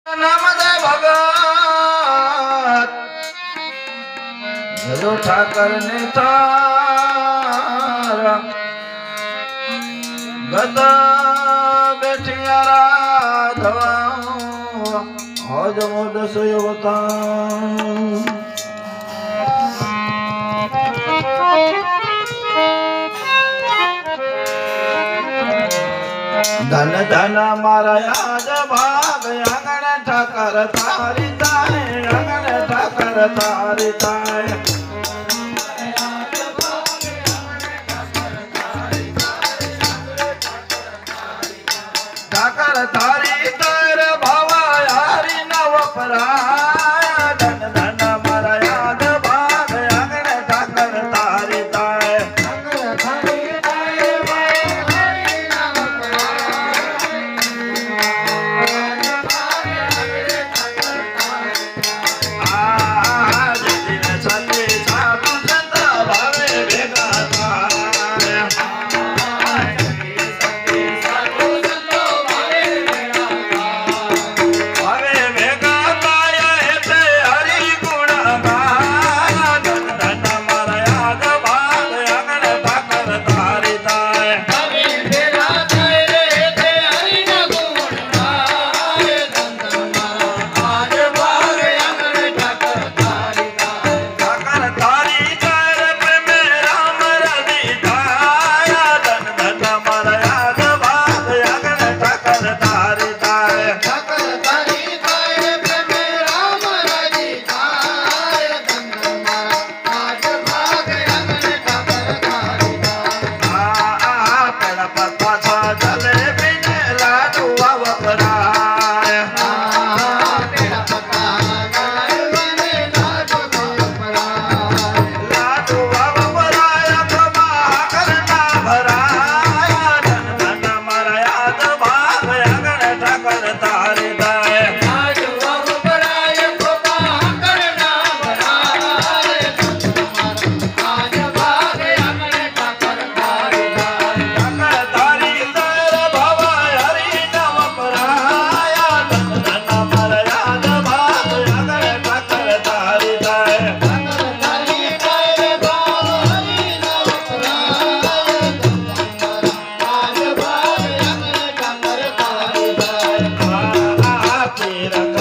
નમદે ભગત જજો ઠાકર ને તારા ગદ બેઠિયારા ધવા હોજ મોદ સોયવતા ધન ધન મારા યાદ ભાગ આંગણ ઠાકર તારી તાય આંગણ ઠાકર તારી તાય ઠાકર તારી તાર ભાવા હારી ન વપરાય ધન ધન મારા યાદ ભાગ આંગણ ઠાકર તારી તાય Mira